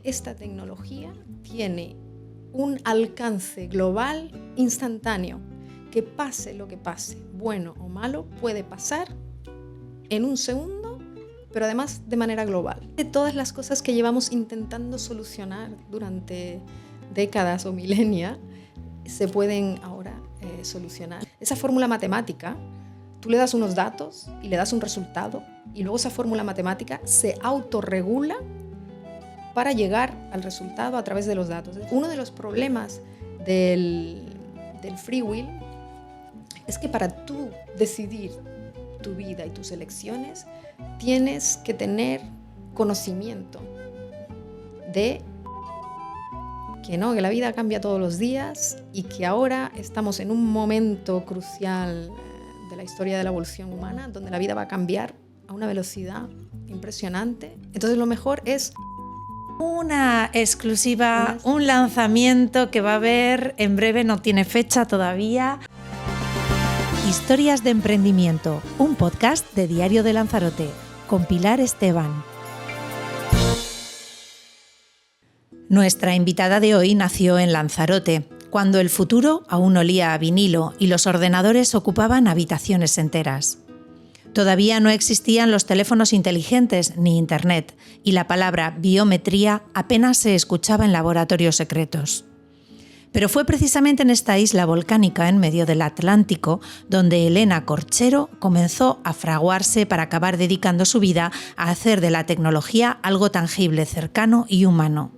Esta tecnología tiene un alcance global instantáneo. Que pase lo que pase, bueno o malo, puede pasar en un segundo, pero además de manera global. De todas las cosas que llevamos intentando solucionar durante décadas o milenias, se pueden ahora solucionar. Esa fórmula matemática, tú le das unos datos y le das un resultado, y luego esa fórmula matemática se autorregula para llegar al resultado a través de los datos. Uno de los problemas del free will es que para tú decidir tu vida y tus elecciones tienes que tener conocimiento de que la vida cambia todos los días y que ahora estamos en un momento crucial de la historia de la evolución humana donde la vida va a cambiar a una velocidad impresionante. Entonces lo mejor es una exclusiva, un lanzamiento que va a haber en breve, no tiene fecha todavía. Historias de Emprendimiento, un podcast de Diario de Lanzarote, con Pilar Esteban. Nuestra invitada de hoy nació en Lanzarote, cuando el futuro aún olía a vinilo y los ordenadores ocupaban habitaciones enteras. Todavía no existían los teléfonos inteligentes ni Internet, y la palabra biometría apenas se escuchaba en laboratorios secretos. Pero fue precisamente en esta isla volcánica en medio del Atlántico donde Elena Corchero comenzó a fraguarse para acabar dedicando su vida a hacer de la tecnología algo tangible, cercano y humano.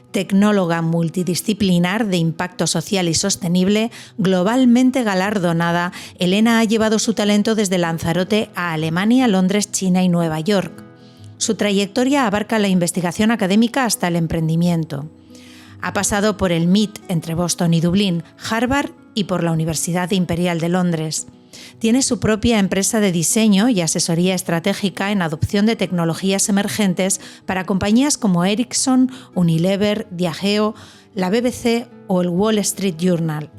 Tecnóloga multidisciplinar de impacto social y sostenible, globalmente galardonada, Elena ha llevado su talento desde Lanzarote a Alemania, Londres, China y Nueva York. Su trayectoria abarca la investigación académica hasta el emprendimiento. Ha pasado por el MIT entre Boston y Dublín, Harvard y por la Universidad Imperial de Londres. Tiene su propia empresa de diseño y asesoría estratégica en adopción de tecnologías emergentes para compañías como Ericsson, Unilever, Diageo, la BBC o el Wall Street Journal.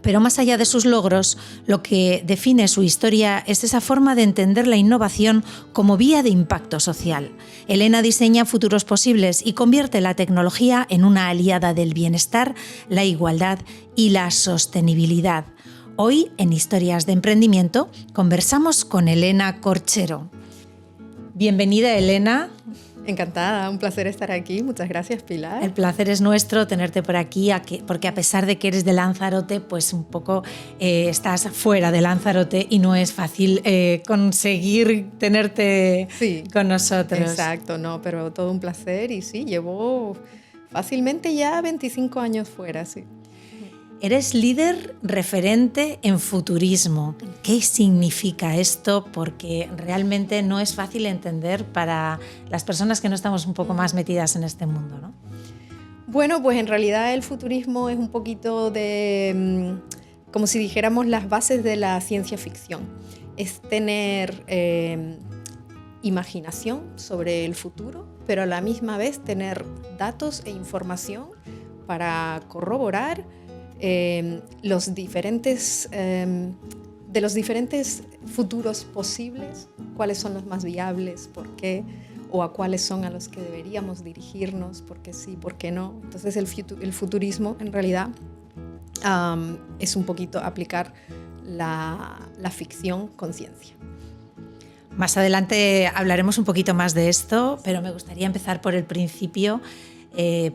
Pero más allá de sus logros, lo que define su historia es esa forma de entender la innovación como vía de impacto social. Elena diseña futuros posibles y convierte la tecnología en una aliada del bienestar, la igualdad y la sostenibilidad. Hoy, en Historias de Emprendimiento, conversamos con Elena Corchero. Bienvenida, Elena. Encantada, un placer estar aquí. Muchas gracias, Pilar. El placer es nuestro tenerte por aquí, porque a pesar de que eres de Lanzarote, pues un poco estás fuera de Lanzarote y no es fácil conseguir tenerte con nosotros. Exacto, pero todo un placer y sí, llevo fácilmente ya 25 años fuera, sí. Eres líder referente en futurismo. ¿Qué significa esto? Porque realmente no es fácil entender para las personas que no estamos un poco más metidas en este mundo, ¿no? Bueno, pues en realidad el futurismo es un poquito de, como si dijéramos, las bases de la ciencia ficción. Es tener imaginación sobre el futuro, pero a la misma vez tener datos e información para corroborar de los diferentes futuros posibles, cuáles son los más viables, por qué, o a cuáles son a los que deberíamos dirigirnos, por qué sí, por qué no. Entonces el futurismo en realidad es un poquito aplicar la ficción con ciencia. Más adelante hablaremos un poquito más de esto, pero me gustaría empezar por el principio.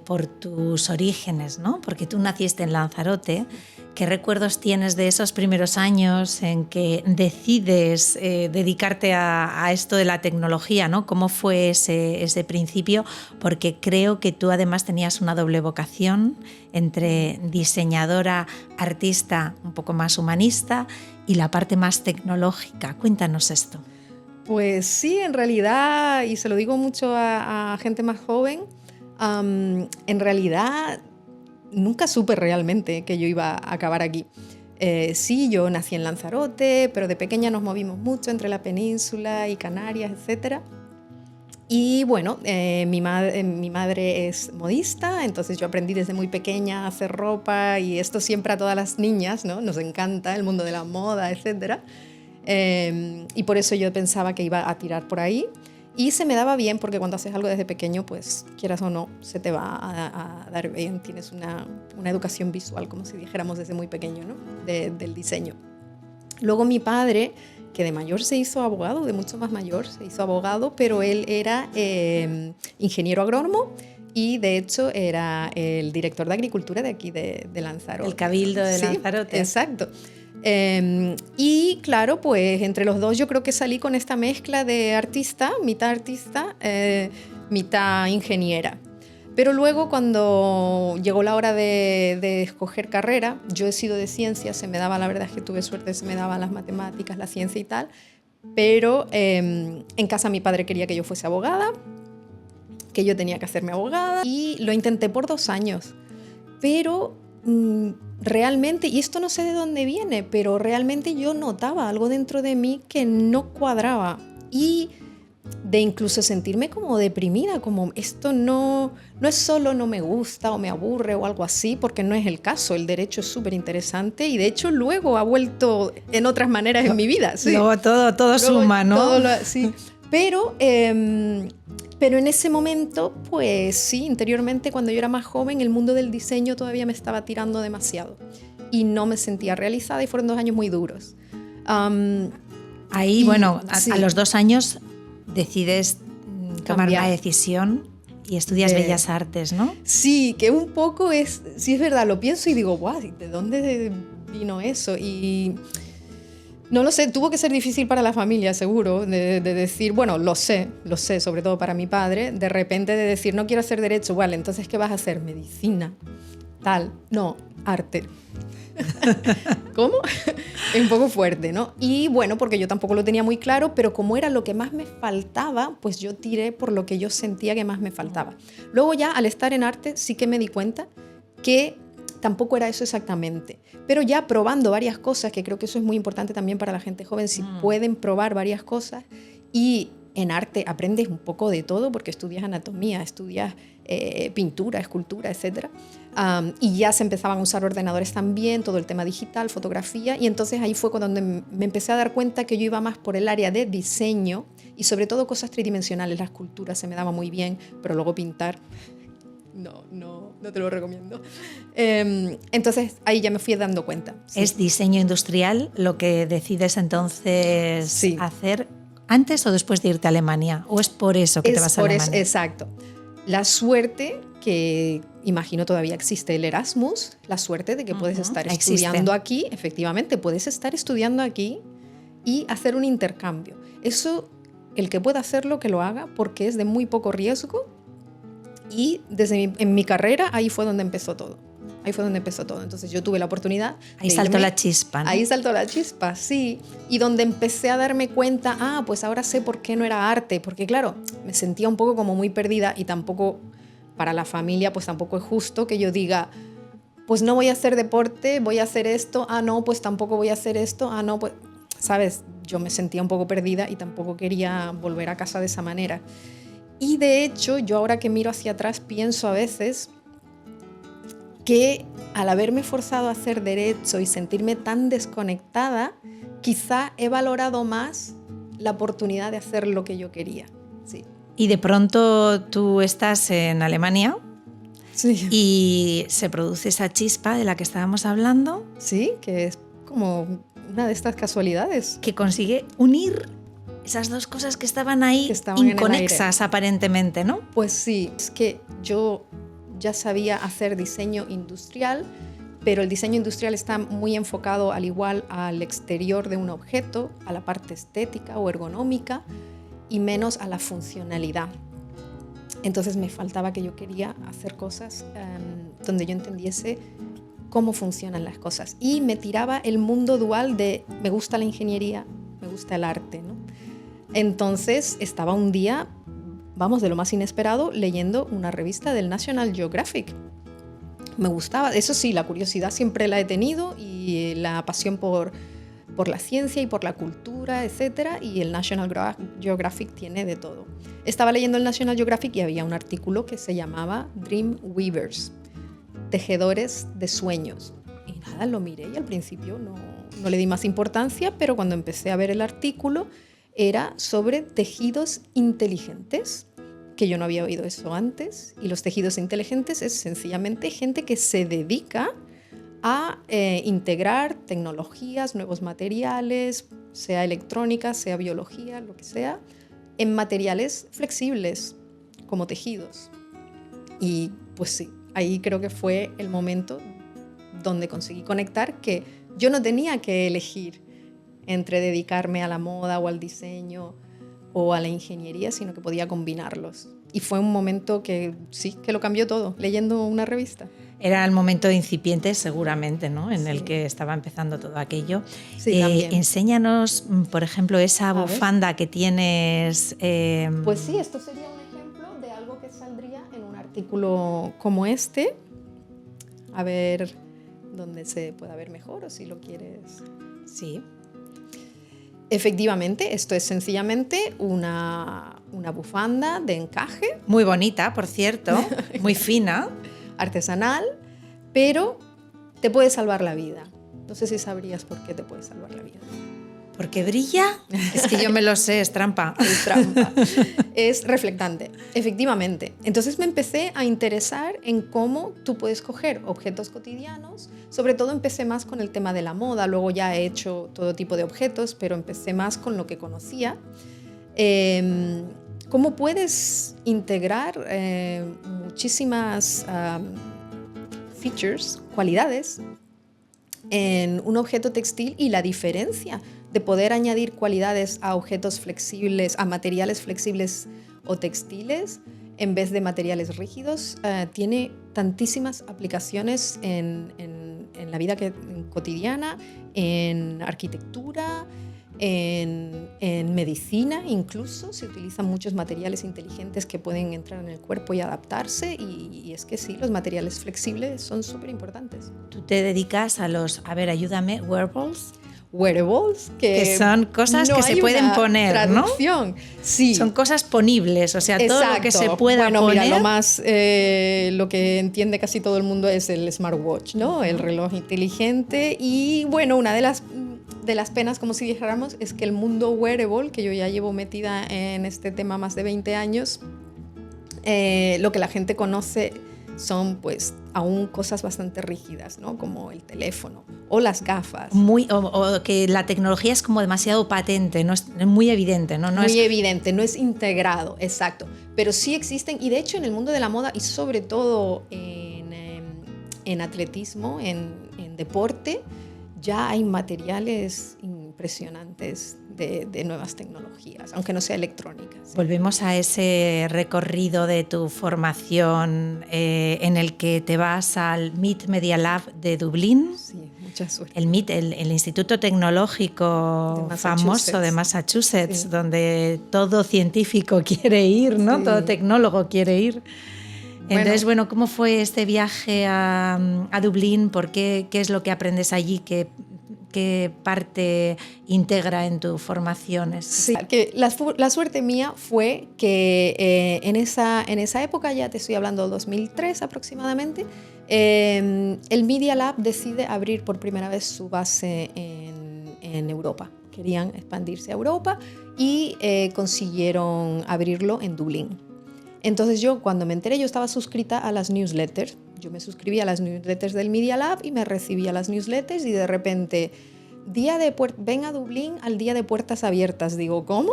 Por tus orígenes, ¿no? Porque tú naciste en Lanzarote. ¿Qué recuerdos tienes de esos primeros años en que decides dedicarte a esto de la tecnología, ¿no? ¿Cómo fue ese principio? Porque creo que tú además tenías una doble vocación entre diseñadora, artista, un poco más humanista y la parte más tecnológica. Cuéntanos esto. Pues sí, en realidad, y se lo digo mucho a gente más joven, en realidad nunca supe realmente que yo iba a acabar aquí. Sí, yo nací en Lanzarote, pero de pequeña nos movimos mucho entre la península y Canarias, etc. Y bueno, mi madre es modista, entonces yo aprendí desde muy pequeña a hacer ropa y esto siempre a todas las niñas, ¿no? Nos encanta el mundo de la moda, etc. Y por eso yo pensaba que iba a tirar por ahí. Y se me daba bien porque cuando haces algo desde pequeño, pues quieras o no, se te va a dar bien. Tienes una educación visual, como si dijéramos desde muy pequeño, ¿no? Del diseño. Luego mi padre, que de mayor se hizo abogado, de mucho más mayor se hizo abogado, pero él era ingeniero agrónomo y de hecho era el director de agricultura de aquí de Lanzarote. El cabildo de Lanzarote. Exacto. Y claro, pues entre los dos yo creo que salí con esta mezcla de artista, mitad ingeniera. Pero luego cuando llegó la hora de escoger carrera, yo he sido de ciencias, se me daba, la verdad es que tuve suerte, se me daban las matemáticas, la ciencia y tal, pero en casa mi padre quería que yo fuese abogada, que yo tenía que hacerme abogada y lo intenté por 2 años, pero realmente, y esto no sé de dónde viene, pero realmente yo notaba algo dentro de mí que no cuadraba y de incluso sentirme como deprimida, como esto no es solo no me gusta o me aburre o algo así, porque no es el caso. El derecho es súper interesante y de hecho luego ha vuelto en otras maneras en mi vida. Sí. Luego todo suma, ¿no? Sí. Pero en ese momento, pues sí, interiormente cuando yo era más joven, el mundo del diseño todavía me estaba tirando demasiado y no me sentía realizada y fueron 2 años muy duros. Ahí, bueno, a los 2 años decides tomar la decisión y estudias Bellas Artes, ¿no? Sí, que un poco sí es verdad, lo pienso y digo, guau, ¿de dónde vino eso? Y no lo sé, tuvo que ser difícil para la familia, seguro, de decir, bueno, lo sé, sobre todo para mi padre, de repente de decir, no quiero hacer derecho, vale, entonces ¿qué vas a hacer? Medicina, tal, no, arte. ¿Cómo? Es un poco fuerte, ¿no? Y bueno, porque yo tampoco lo tenía muy claro, pero como era lo que más me faltaba, pues yo tiré por lo que yo sentía que más me faltaba. Luego ya, al estar en arte, sí que me di cuenta que tampoco era eso exactamente. Pero ya probando varias cosas, que creo que eso es muy importante también para la gente joven, si pueden probar varias cosas y en arte aprendes un poco de todo porque estudias anatomía, estudias pintura, escultura, etc. Y ya se empezaban a usar ordenadores también, todo el tema digital, fotografía, y entonces ahí fue cuando me empecé a dar cuenta que yo iba más por el área de diseño y sobre todo cosas tridimensionales. La escultura se me daba muy bien, pero luego pintar no te lo recomiendo. Entonces ahí ya me fui dando cuenta. Sí. ¿Es diseño industrial lo que decides entonces hacer antes o después de irte a Alemania? ¿O es por eso que te vas a Alemania? Exacto. La suerte que imagino todavía existe el Erasmus, la suerte de que puedes estar estudiando aquí, efectivamente, puedes estar estudiando aquí y hacer un intercambio. Eso, el que pueda hacerlo, que lo haga, porque es de muy poco riesgo y en mi carrera ahí fue donde empezó todo. Entonces yo tuve la oportunidad. Ahí saltó la chispa, ¿no? Ahí saltó la chispa, sí. Y donde empecé a darme cuenta, pues ahora sé por qué no era arte. Porque claro, me sentía un poco como muy perdida y tampoco, para la familia, pues tampoco es justo que yo diga, pues no voy a hacer deporte, voy a hacer esto, no, pues tampoco voy a hacer esto, no, pues, ¿sabes? Yo me sentía un poco perdida y tampoco quería volver a casa de esa manera. Y de hecho, yo ahora que miro hacia atrás pienso a veces que al haberme forzado a hacer derecho y sentirme tan desconectada, quizá he valorado más la oportunidad de hacer lo que yo quería. Sí. Y de pronto tú estás en Alemania y se produce esa chispa de la que estábamos hablando. Sí, que es como una de estas casualidades. Que consigue unir esas dos cosas que estaban ahí, inconexas aparentemente, ¿no? Pues sí, es que yo ya sabía hacer diseño industrial, pero el diseño industrial está muy enfocado al igual al exterior de un objeto, a la parte estética o ergonómica y menos a la funcionalidad. Entonces me faltaba, que yo quería hacer cosas donde yo entendiese cómo funcionan las cosas y me tiraba el mundo dual de me gusta la ingeniería, me gusta el arte, ¿no? Entonces estaba un día, de lo más inesperado, leyendo una revista del National Geographic. Me gustaba, eso sí, la curiosidad siempre la he tenido y la pasión por la ciencia y por la cultura, etc. Y el National Geographic tiene de todo. Estaba leyendo el National Geographic y había un artículo que se llamaba Dream Weavers, tejedores de sueños. Y nada, lo miré y al principio no le di más importancia, pero cuando empecé a ver el artículo era sobre tejidos inteligentes, que yo no había oído eso antes, y los tejidos inteligentes es sencillamente gente que se dedica a integrar tecnologías, nuevos materiales, sea electrónica, sea biología, lo que sea, en materiales flexibles, como tejidos. Y pues sí, ahí creo que fue el momento donde conseguí conectar que yo no tenía que elegir entre dedicarme a la moda o al diseño o a la ingeniería, sino que podía combinarlos. Y fue un momento que sí, que lo cambió todo, leyendo una revista. Era el momento incipiente seguramente, ¿no? En Sí. el que estaba empezando todo aquello. Sí, también. Enséñanos, por ejemplo, esa bufanda que tienes. Pues sí, esto sería un ejemplo de algo que saldría en un artículo como este. A ver dónde se pueda ver mejor o si lo quieres. Sí. Efectivamente, esto es sencillamente una bufanda de encaje. Muy bonita, por cierto, muy fina. Artesanal, pero te puede salvar la vida. No sé si sabrías por qué te puede salvar la vida. ¿Porque brilla? Es que yo me lo sé, es trampa. Es trampa. Es reflectante, efectivamente. Entonces me empecé a interesar en cómo tú puedes coger objetos cotidianos. Sobre todo empecé más con el tema de la moda, luego ya he hecho todo tipo de objetos, pero empecé más con lo que conocía. ¿Cómo puedes integrar muchísimas features, cualidades, en un objeto textil y la diferencia de poder añadir cualidades a objetos flexibles, a materiales flexibles o textiles en vez de materiales rígidos? Tiene tantísimas aplicaciones en la vida cotidiana, en arquitectura, en medicina incluso. Se utilizan muchos materiales inteligentes que pueden entrar en el cuerpo y adaptarse, y es que sí, los materiales flexibles son súper importantes. Tú te dedicas a los, a ver, ayúdame, wearables. Wearables, que son cosas no que se pueden poner, traducción. ¿no? Sí. Son cosas ponibles, o sea, Exacto. Todo lo que se pueda poner. Mira, lo más, lo que entiende casi todo el mundo es el smartwatch, ¿no? El reloj inteligente. Y bueno, una de las penas, como si dijéramos, es que el mundo wearable, que yo ya llevo metida en este tema más de 20 años, lo que la gente conoce son pues aún cosas bastante rígidas, ¿no? Como el teléfono o las gafas. O que la tecnología es como demasiado patente, no es muy evidente, ¿no? Muy evidente, no es integrado, exacto. Pero sí existen, y de hecho en el mundo de la moda y sobre todo en atletismo, en deporte, ya hay materiales impresionantes de nuevas tecnologías, aunque no sea electrónica. ¿Sí? Volvemos a ese recorrido de tu formación en el que te vas al MIT Media Lab de Dublín. Sí, mucha suerte. El MIT, el Instituto Tecnológico famoso de Massachusetts, sí. Donde todo científico quiere ir, ¿no? Sí. Todo tecnólogo quiere ir. Entonces, bueno, ¿cómo fue este viaje a Dublín? ¿Por qué? ¿Qué es lo que aprendes allí? ¿Qué parte integra en tu formación? Sí, que la suerte mía fue que en esa época, ya te estoy hablando 2003 aproximadamente, el Media Lab decide abrir por primera vez su base en Europa. Querían expandirse a Europa y consiguieron abrirlo en Dublín. Entonces yo, cuando me enteré, yo estaba suscrita a las newsletters. Yo me suscribí a las newsletters del Media Lab y me recibía las newsletters, y de repente, ven a Dublín al día de puertas abiertas. Digo, ¿cómo?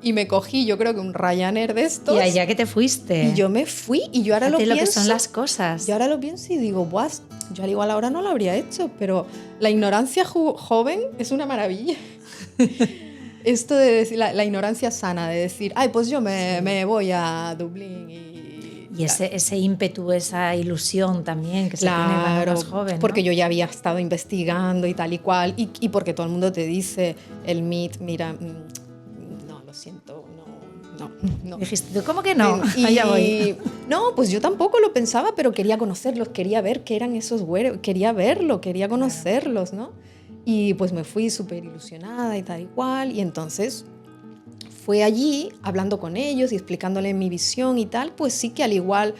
Y me cogí, yo creo que un Ryanair de estos. Y allá que te fuiste. Y yo me fui, y yo ahora lo pienso. Lo que son las cosas. Yo ahora lo pienso y digo, buah, yo al igual ahora no lo habría hecho, pero la ignorancia joven es una maravilla. Esto de decir, la ignorancia sana, de decir, ay, pues yo me voy a Dublín y ese ímpetu, esa ilusión también que se tiene cuando eres joven, ¿no? Porque yo ya había estado investigando y tal y cual, y porque todo el mundo te dice, el MIT, mira, no, lo siento, no. Dijiste, ¿tú cómo que no? Allá voy. No, pues yo tampoco lo pensaba, pero quería conocerlos, quería ver qué eran esos güeros, quería conocerlos, ¿no? Y pues me fui súper ilusionada y tal y cual, y entonces fue allí hablando con ellos y explicándole mi visión y tal, pues sí que al igual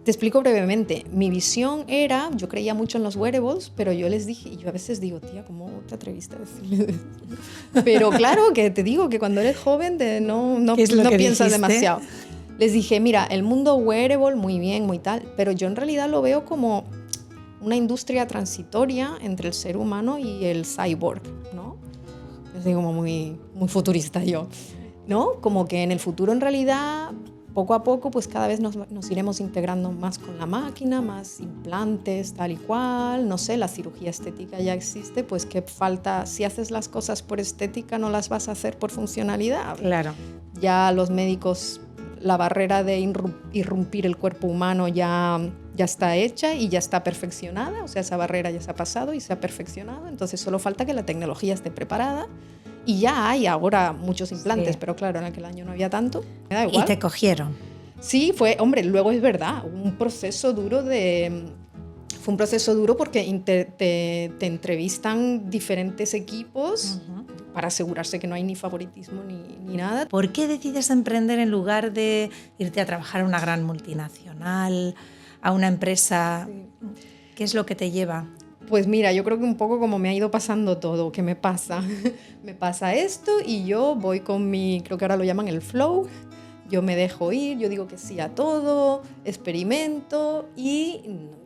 Te explico brevemente. Mi visión era, yo creía mucho en los wearables, pero yo les dije, y yo a veces digo, tía, ¿cómo te atreviste a decirle esto? Pero claro, que te digo que cuando eres joven no piensas demasiado. Les dije, mira, el mundo wearable, muy bien, muy tal, pero yo en realidad lo veo como una industria transitoria entre el ser humano y el cyborg, ¿no? Así como muy futurista yo, ¿no? Como que en el futuro en realidad, poco a poco, pues cada vez nos iremos integrando más con la máquina, más implantes, tal y cual, no sé, la cirugía estética ya existe, pues qué falta, si haces las cosas por estética no las vas a hacer por funcionalidad. Claro. Ya los médicos, la barrera de irrumpir el cuerpo humano ya está hecha y ya está perfeccionada, o sea, esa barrera ya se ha pasado y se ha perfeccionado, entonces solo falta que la tecnología esté preparada. Y ya hay ahora muchos implantes, sí. Pero claro, en aquel año no había tanto. Me da igual. Y te cogieron. Sí, hombre, luego es verdad, un proceso duro fue un proceso duro porque te entrevistan diferentes equipos para asegurarse que no hay ni favoritismo ni nada. ¿Por qué decides emprender en lugar de irte a trabajar a una gran multinacional, a una empresa? Sí. ¿Qué es lo que te lleva? Pues mira, yo creo que un poco como me ha ido pasando todo, que me pasa esto y yo voy con creo que ahora lo llaman el flow, yo me dejo ir, yo digo que sí a todo, experimento y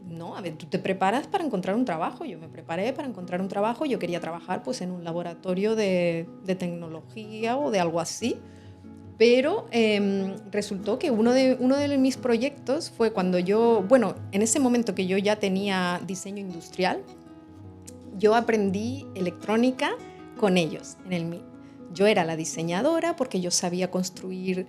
no, a ver, tú te preparas para encontrar un trabajo, yo me preparé para encontrar un trabajo, yo quería trabajar pues en un laboratorio de tecnología o de algo así, pero resultó que uno de mis proyectos fue cuando en ese momento que yo ya tenía diseño industrial, yo aprendí electrónica con ellos en el MIT. Yo era la diseñadora porque yo sabía construir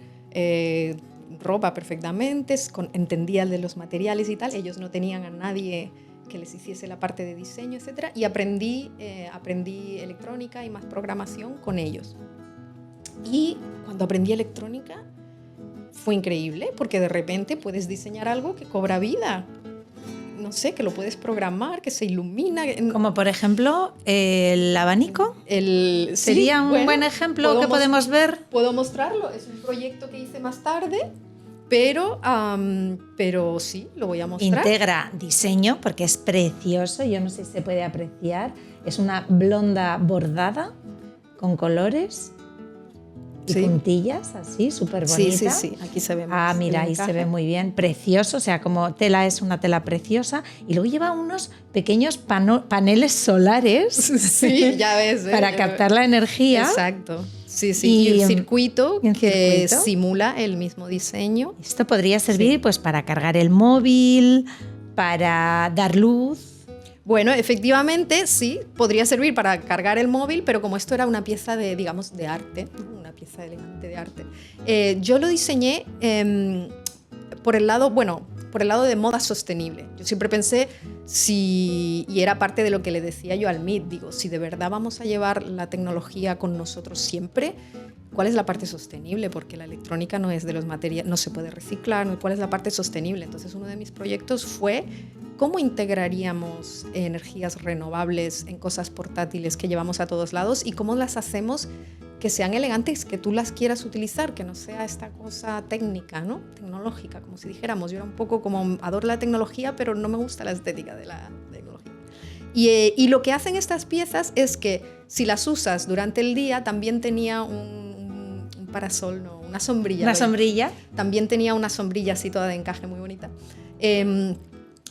ropa perfectamente, entendía de los materiales y tal, ellos no tenían a nadie que les hiciese la parte de diseño, etc. Y aprendí electrónica y más programación con ellos. Y cuando aprendí electrónica fue increíble porque de repente puedes diseñar algo que cobra vida. No sé, que lo puedes programar, que se ilumina. Como por ejemplo el abanico. ¿Sería un buen ejemplo que podemos ver? Puedo mostrarlo. Es un proyecto que hice más tarde, pero sí, lo voy a mostrar. Integra diseño porque es precioso. Yo no sé si se puede apreciar. Es una blonda bordada con colores. Y sí. Puntillas, así, súper bonita. Sí, aquí se ve. Ah, mira, ahí se ve muy bien, precioso, o sea, como tela es una tela preciosa. Y luego lleva unos pequeños paneles solares. Sí, ya ves. Para captar la energía. Exacto. Sí, y un circuito que simula el mismo diseño. Esto podría servir pues para cargar el móvil, para dar luz. Bueno, efectivamente, sí, podría servir para cargar el móvil, pero como esto era una pieza de arte, una pieza elegante de arte, yo lo diseñé por el lado de moda sostenible. Yo siempre pensé, y era parte de lo que le decía yo al MIT, digo, si de verdad vamos a llevar la tecnología con nosotros siempre, ¿cuál es la parte sostenible? Porque la electrónica no es de los materiales, no se puede reciclar, ¿cuál es la parte sostenible? Entonces uno de mis proyectos fue cómo integraríamos energías renovables en cosas portátiles que llevamos a todos lados y cómo las hacemos que sean elegantes, que tú las quieras utilizar, que no sea esta cosa técnica, ¿no? Tecnológica, como si dijéramos. Yo era un poco como adoro la tecnología, pero no me gusta la estética de la tecnología. Y lo que hacen estas piezas es que si las usas durante el día, también tenía un parasol, no, una sombrilla. ¿Una sombrilla? También tenía una sombrilla así toda de encaje muy bonita.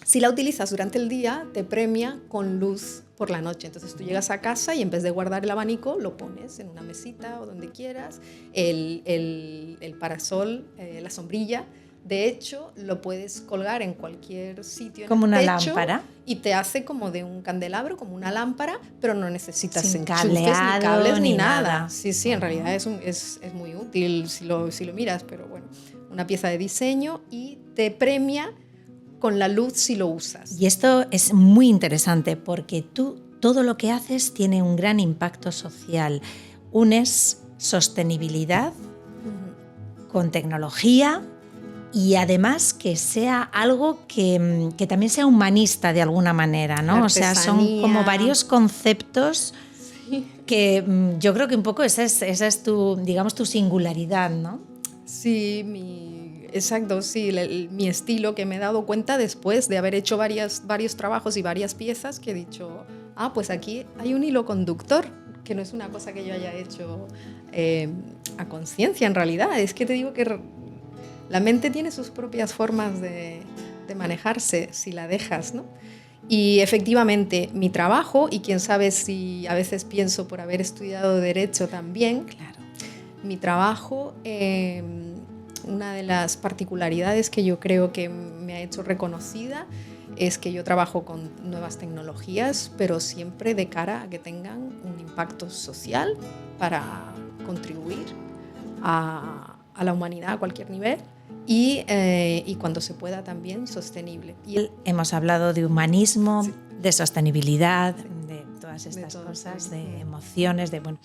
Si la utilizas durante el día, te premia con luz por la noche. Entonces tú llegas a casa y en vez de guardar el abanico, lo pones en una mesita o donde quieras. El parasol, la sombrilla, de hecho, lo puedes colgar en cualquier sitio. Como una techo, lámpara. Y te hace como de un candelabro, como una lámpara, pero no necesitas sin enchufes, ni cables, ni nada. Sí, en uh-huh. realidad es muy útil si lo miras, pero bueno, una pieza de diseño y te premia con la luz si lo usas. Y esto es muy interesante porque tú todo lo que haces tiene un gran impacto social. Unes sostenibilidad con tecnología y además que sea algo que también sea humanista de alguna manera, ¿no? O sea, son como varios conceptos que yo creo que un poco esa es tu, digamos, tu singularidad, ¿no? Sí, Exacto, sí, mi estilo, que me he dado cuenta después de haber hecho varios trabajos y varias piezas, que he dicho, pues aquí hay un hilo conductor, que no es una cosa que yo haya hecho a conciencia en realidad. Es que te digo que la mente tiene sus propias formas de manejarse si la dejas, ¿no? Y efectivamente mi trabajo, y quién sabe si a veces pienso por haber estudiado Derecho también, Claro. mi trabajo, una de las particularidades que yo creo que me ha hecho reconocida es que yo trabajo con nuevas tecnologías, pero siempre de cara a que tengan un impacto social para contribuir a la humanidad a cualquier nivel y cuando se pueda también sostenible. Hemos hablado de humanismo, sí, de sostenibilidad, de todas estas de todo, cosas, sí, de emociones, de bueno.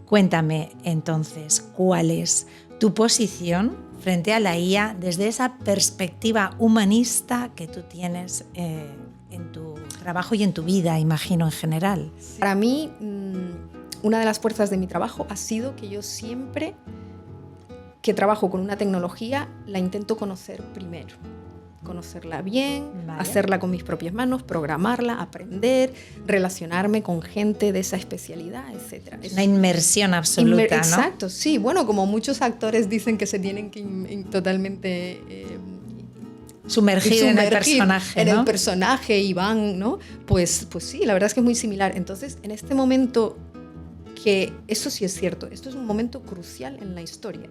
Cuéntame entonces, ¿cuál es tu posición frente a la IA desde esa perspectiva humanista que tú tienes en tu trabajo y en tu vida, imagino, en general? Para mí, una de las fuerzas de mi trabajo ha sido que yo siempre que trabajo con una tecnología la intento conocer primero. Conocerla bien, Vale. hacerla con mis propias manos, programarla, aprender, relacionarme con gente de esa especialidad, etc. Una inmersión absoluta, ¿no? Exacto, sí. Bueno, como muchos actores dicen que se tienen que totalmente sumergir en el personaje, en ¿no? el personaje y van, ¿no? Pues sí, la verdad es que es muy similar. Entonces, en este momento, que eso sí es cierto, esto es un momento crucial en la historia.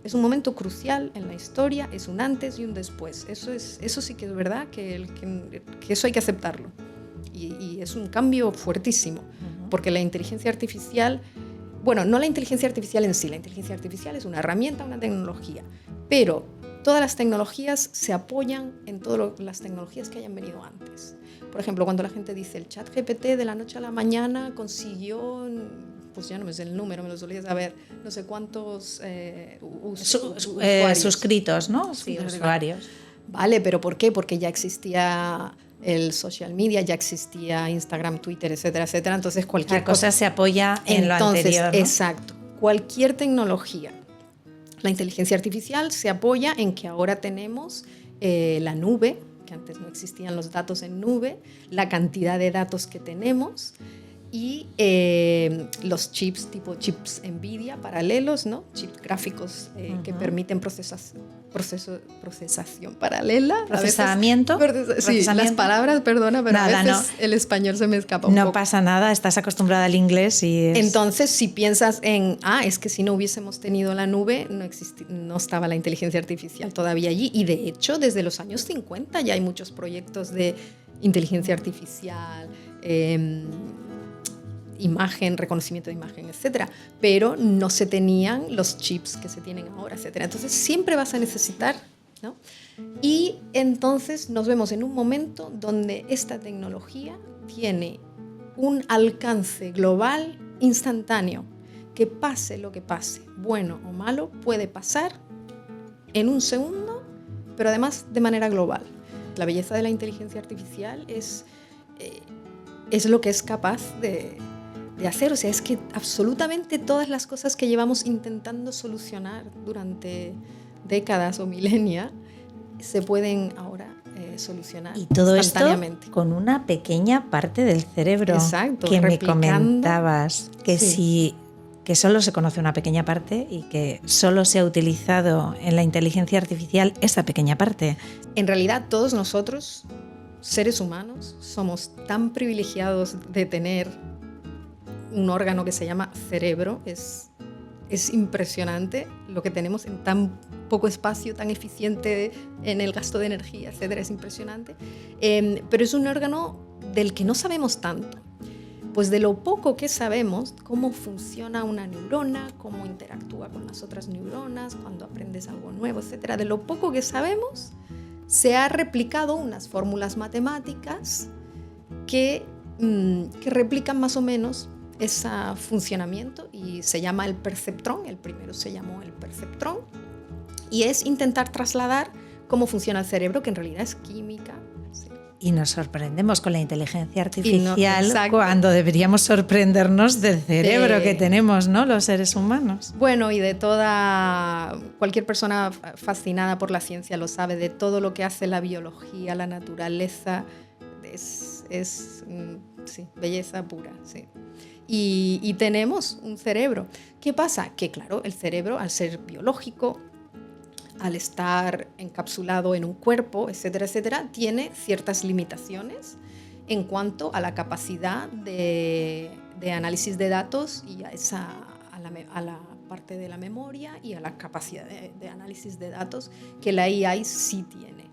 Es un momento crucial en la historia, es un antes y un después. Eso sí que es verdad, que eso hay que aceptarlo. Y es un cambio fuertísimo, porque la inteligencia artificial, bueno, no la inteligencia artificial en sí, la inteligencia artificial es una herramienta, una tecnología, pero todas las tecnologías se apoyan en todas las tecnologías que hayan venido antes. Por ejemplo, cuando la gente dice el ChatGPT de la noche a la mañana consiguió, pues ya no me sé el número, me lo solía saber, no sé cuántos usuarios. Suscritos, ¿no? Sí, usuarios. Vale, pero ¿por qué? Porque ya existía el social media, ya existía Instagram, Twitter, etcétera, etcétera. Entonces cualquier cosa se apoya en lo anterior, ¿no? Exacto. Cualquier tecnología. La inteligencia artificial se apoya en que ahora tenemos la nube, que antes no existían los datos en nube, la cantidad de datos que tenemos y los chips, tipo chips NVIDIA paralelos, ¿no? Chips gráficos que permiten procesación paralela. ¿Procesamiento? Sí, las palabras, perdona, pero nada, a veces el español se me escapa un poco. No pasa nada, estás acostumbrada al inglés y es... Entonces, si piensas en, es que si no hubiésemos tenido la nube, no estaba la inteligencia artificial todavía allí. Y de hecho, desde los años 50 ya hay muchos proyectos de inteligencia artificial, imagen, reconocimiento de imagen, etcétera, pero no se tenían los chips que se tienen ahora, etcétera. Entonces siempre vas a necesitar, ¿no? Y entonces nos vemos en un momento donde esta tecnología tiene un alcance global instantáneo, que pase lo que pase, bueno o malo, puede pasar en un segundo, pero además de manera global. La belleza de la inteligencia artificial es lo que es capaz de hacer. O sea, es que absolutamente todas las cosas que llevamos intentando solucionar durante décadas o milenias se pueden ahora solucionar y todo instantáneamente. Esto con una pequeña parte del cerebro. Exacto, que me comentabas que sí. Que solo se conoce una pequeña parte y que solo se ha utilizado en la inteligencia artificial esa pequeña parte. En realidad todos nosotros, seres humanos, somos tan privilegiados de tener un órgano que se llama cerebro. Es impresionante lo que tenemos en tan poco espacio, tan eficiente en el gasto de energía, etcétera. Es impresionante. Pero es un órgano del que no sabemos tanto. Pues de lo poco que sabemos, cómo funciona una neurona, cómo interactúa con las otras neuronas, cuando aprendes algo nuevo, etcétera. De lo poco que sabemos, se ha replicado unas fórmulas matemáticas que replican más o menos ese funcionamiento y se llama el perceptrón. El primero se llamó el perceptrón y es intentar trasladar cómo funciona el cerebro, que en realidad es química, Y nos sorprendemos con la inteligencia artificial exacto. cuando deberíamos sorprendernos del cerebro que tenemos, ¿no? Los seres humanos. Bueno, y de cualquier persona fascinada por la ciencia lo sabe, de todo lo que hace la biología, la naturaleza, es sí, belleza pura, sí. Y tenemos un cerebro. ¿Qué pasa? Que claro, el cerebro, al ser biológico, al estar encapsulado en un cuerpo, etcétera, etcétera, tiene ciertas limitaciones en cuanto a la capacidad de análisis de datos y a la parte de la memoria y a la capacidad de análisis de datos que la AI sí tiene.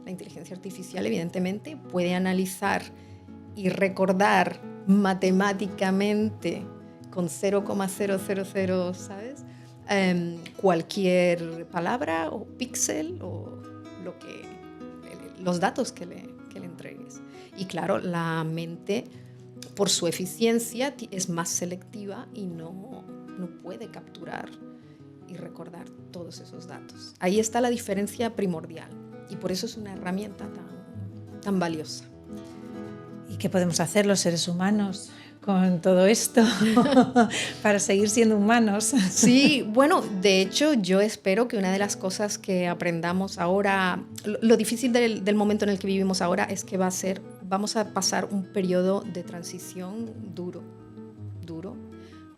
La inteligencia artificial, evidentemente, puede analizar y recordar matemáticamente con 0,000, ¿sabes? Cualquier palabra o píxel o los datos que le entregues. Y claro, la mente, por su eficiencia, es más selectiva y no puede capturar y recordar todos esos datos. Ahí está la diferencia primordial y por eso es una herramienta tan valiosa. ¿Y qué podemos hacer los seres humanos con todo esto para seguir siendo humanos? Sí, bueno, de hecho yo espero que una de las cosas que aprendamos ahora, lo difícil del momento en el que vivimos ahora es que vamos a pasar un periodo de transición duro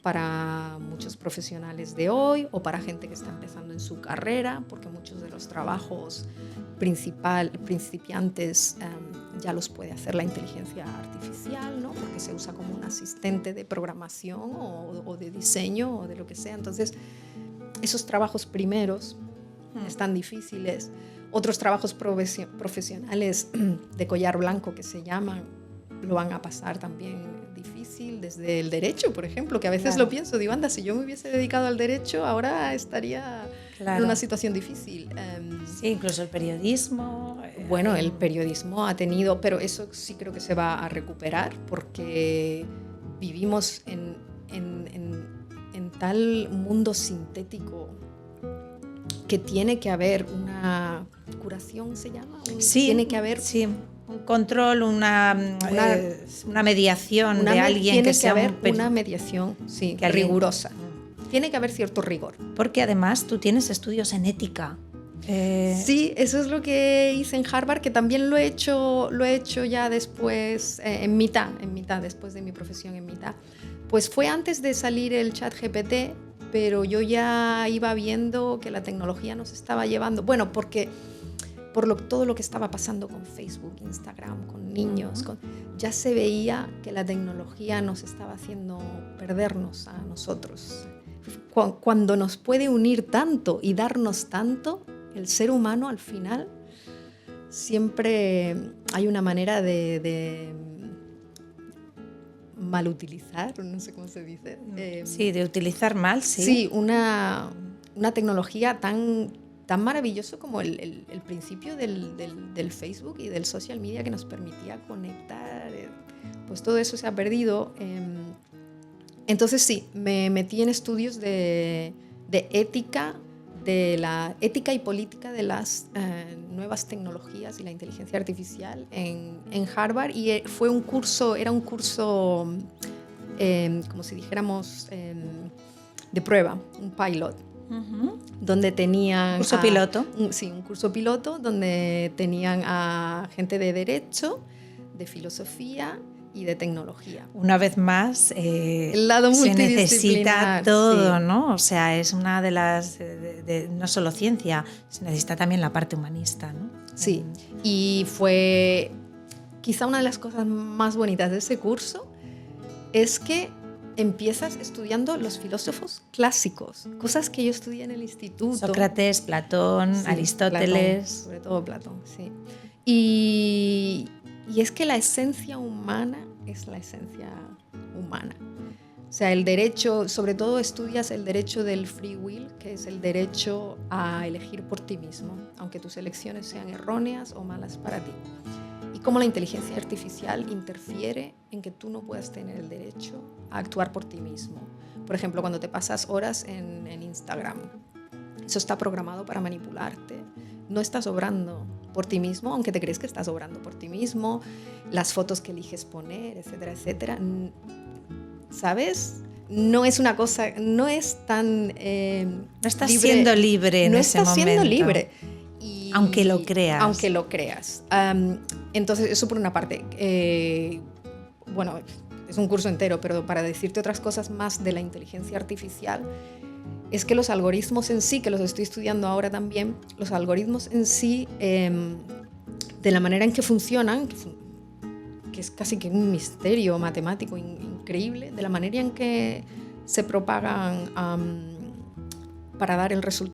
para muchos profesionales de hoy o para gente que está empezando en su carrera, porque muchos de los trabajos principiantes ya los puede hacer la inteligencia artificial, ¿no? Porque se usa como un asistente de programación o de diseño o de lo que sea. Entonces, esos trabajos primeros están difíciles. Otros trabajos profesionales de collar blanco que se llaman, lo van a pasar también difícil, desde el derecho, por ejemplo, que a veces lo pienso, digo, anda, si yo me hubiese dedicado al derecho, ahora estaría en una situación difícil. Sí, incluso el periodismo. Bueno, el periodismo ha tenido, pero eso sí creo que se va a recuperar porque vivimos en tal mundo sintético que tiene que haber una curación, ¿se llama? Sí, tiene que haber un control, una mediación de alguien que sea una mediación, sí, que rigurosa. Tiene que haber cierto rigor. Porque además tú tienes estudios en ética. Sí, eso es lo que hice en Harvard, que también lo he hecho ya después, en mitad, después de mi profesión en mitad. Pues fue antes de salir el ChatGPT, pero yo ya iba viendo que la tecnología nos estaba llevando, bueno, porque todo lo que estaba pasando con Facebook, Instagram, con niños, ya se veía que la tecnología nos estaba haciendo perdernos a nosotros. Cuando nos puede unir tanto y darnos tanto, el ser humano al final siempre hay una manera de malutilizar, no sé cómo se dice. Sí, de utilizar mal, sí. Sí, una tecnología tan maravilloso como el principio del Facebook y del social media que nos permitía conectar, pues todo eso se ha perdido. Entonces sí, me metí en estudios de ética, de la ética y política de las nuevas tecnologías y la inteligencia artificial en Harvard, y era un curso como si dijéramos de prueba, un pilot. Donde tenían ¿Curso piloto? Sí, un curso piloto donde tenían a gente de derecho, de filosofía y de tecnología. Una vez más, el lado se necesita todo, sí. ¿no? O sea, es una de las... no solo ciencia, se necesita también la parte humanista, ¿no? Sí, y fue quizá una de las cosas más bonitas de ese curso es que empiezas estudiando los filósofos clásicos, cosas que yo estudié en el instituto. Sócrates, Platón, sí, Aristóteles. Platón, sobre todo Platón, sí. Y es que la esencia humana es la esencia humana. O sea, el derecho, sobre todo estudias el derecho del free will, que es el derecho a elegir por ti mismo, aunque tus elecciones sean erróneas o malas para ti. Y cómo la inteligencia artificial interfiere en que tú no puedas tener el derecho a actuar por ti mismo. Por ejemplo, cuando te pasas horas en Instagram, eso está programado para manipularte. no estás obrando por ti mismo, aunque te crees que estás obrando por ti mismo, las fotos que eliges poner, etcétera, etcétera. ¿Sabes? No es una cosa, no es tan no estás libre, siendo libre en no ese estás momento. siendo libre. Aunque lo creas. Aunque lo creas. Entonces, eso por una parte. Bueno, es un curso entero, pero para decirte otras cosas más de la inteligencia artificial, es que los algoritmos en sí, que los estoy estudiando ahora también, los algoritmos en sí, de la manera en que funcionan, que es casi que un misterio matemático increíble, de la manera en que se propagan para dar el resultado